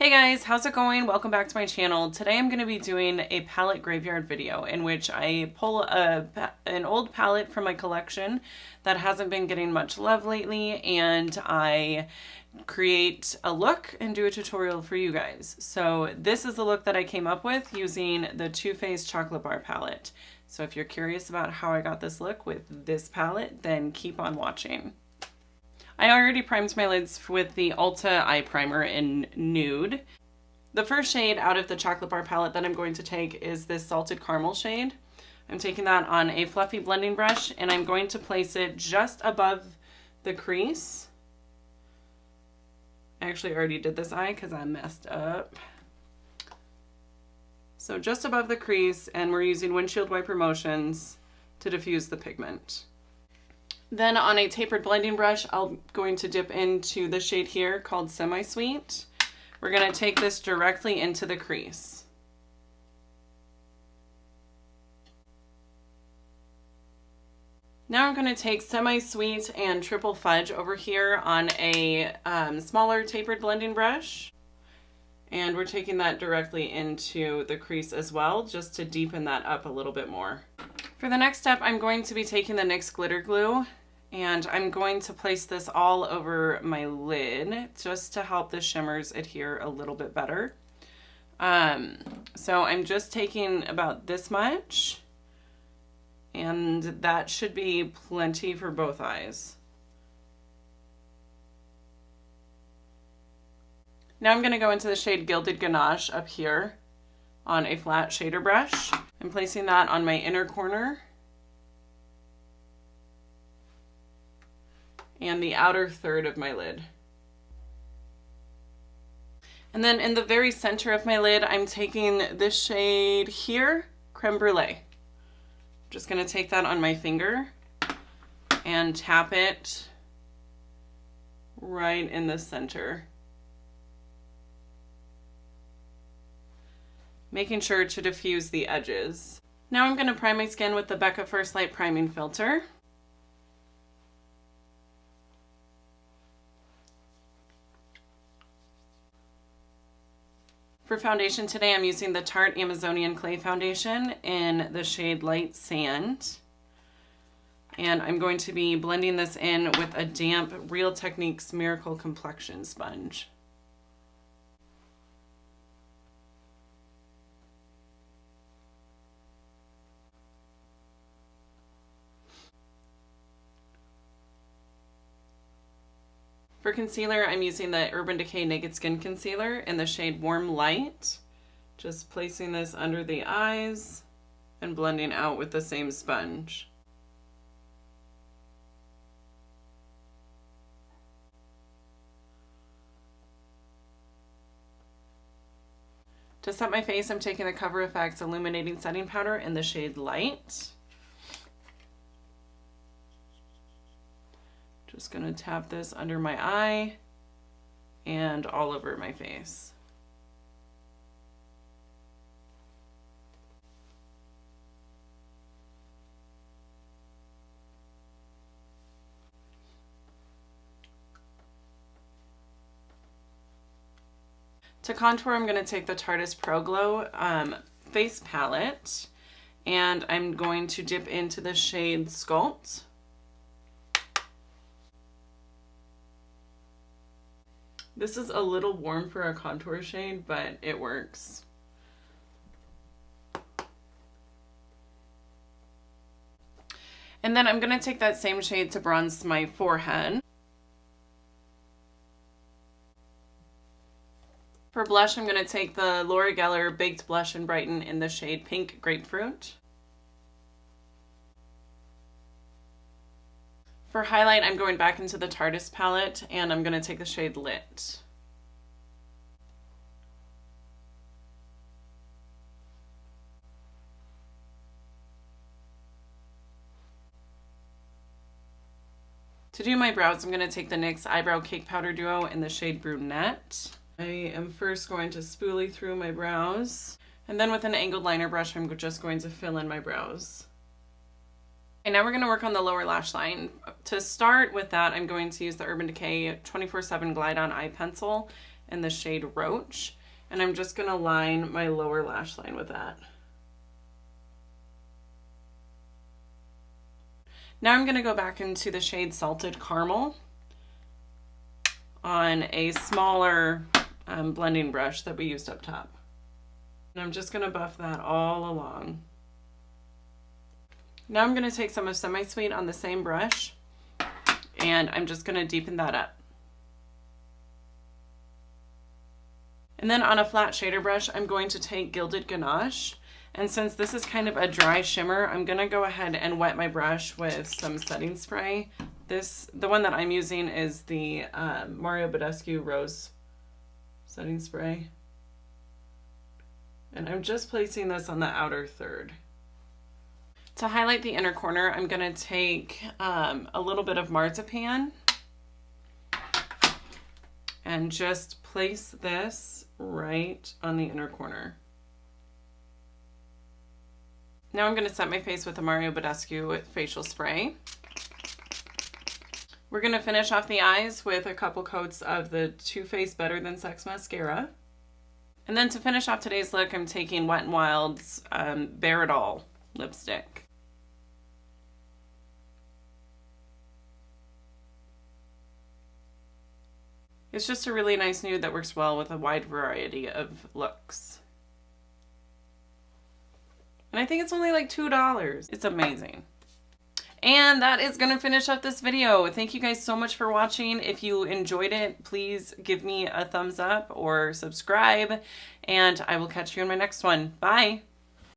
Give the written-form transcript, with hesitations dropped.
Hey guys, how's it going? Welcome back to my channel. Today I'm going to be doing a palette graveyard video in which I pull an old palette from my collection that hasn't been getting much love lately, and I create a look and do a tutorial for you guys. So this is the look that I came up with using the Too Faced Chocolate Bar palette. So if you're curious about how I got this look with this palette, then keep on watching. I already primed my lids with the Ulta Eye Primer in Nude. The first shade out of the Chocolate Bar palette that I'm going to take is this Salted Caramel shade. I'm taking that on a fluffy blending brush and I'm going to place it just above the crease. I actually already did this eye because I messed up. So just above the crease, and we're using windshield wiper motions to diffuse the pigment. Then on a tapered blending brush, I'm going to dip into the shade here called Semi-Sweet. We're going to take this directly into the crease. Now I'm going to take Semi-Sweet and Triple Fudge over here on a smaller tapered blending brush. And we're taking that directly into the crease as well, just to deepen that up a little bit more. For the next step, I'm going to be taking the NYX Glitter Glue, and I'm going to place this all over my lid just to help the shimmers adhere a little bit better. So I'm just taking about this much, and that should be plenty for both eyes. Now I'm going to go into the shade Gilded Ganache up here on a flat shader brush. I'm placing that on my inner corner and the outer third of my lid. And then in the very center of my lid, I'm taking this shade here, Creme Brulee. Just going to take that on my finger and tap it right in the center, making sure to diffuse the edges. Now I'm going to prime my skin with the Becca First Light Priming Filter. For foundation today, I'm using the Tarte Amazonian Clay Foundation in the shade Light Sand. And I'm going to be blending this in with a damp Real Techniques Miracle Complexion sponge. For concealer, I'm using the Urban Decay Naked Skin Concealer in the shade Warm Light. Just placing this under the eyes and blending out with the same sponge. To set my face, I'm taking the Cover FX Illuminating Setting Powder in the shade Light. Just going to tap this under my eye and all over my face. To contour, I'm going to take the Tarte Pro Glow face palette, and I'm going to dip into the shade Sculpt. This is a little warm for a contour shade, but it works. And then I'm going to take that same shade to bronze my forehead. For blush, I'm going to take the Laura Geller Baked Blush and Brighten in the shade Pink Grapefruit. For highlight, I'm going back into the Tarte palette, and I'm going to take the shade Lit. To do my brows, I'm going to take the NYX Eyebrow Cake Powder Duo in the shade Brunette. I am first going to spoolie through my brows, and then with an angled liner brush, I'm just going to fill in my brows. And now we're going to work on the lower lash line. To start with that, I'm going to use the Urban Decay 24/7 Glide On Eye Pencil in the shade Roach. And I'm just going to line my lower lash line with that. Now I'm going to go back into the shade Salted Caramel on a smaller blending brush that we used up top. And I'm just going to buff that all along. Now I'm going to take some of Semi-Sweet on the same brush, and I'm just going to deepen that up. And then on a flat shader brush, I'm going to take Gilded Ganache. And since this is kind of a dry shimmer, I'm going to go ahead and wet my brush with some setting spray. The one that I'm using is the Mario Badescu Rose setting spray. And I'm just placing this on the outer third. To highlight the inner corner, I'm going to take a little bit of Marzipan and just place this right on the inner corner. Now I'm going to set my face with the Mario Badescu facial spray. We're going to finish off the eyes with a couple coats of the Too Faced Better Than Sex mascara. And then to finish off today's look, I'm taking Wet n Wild's Bare It All lipstick. It's just a really nice nude that works well with a wide variety of looks. And I think it's only like $2. It's amazing. And that is going to finish up this video. Thank you guys so much for watching. If you enjoyed it, please give me a thumbs up or subscribe, and I will catch you in my next one. Bye.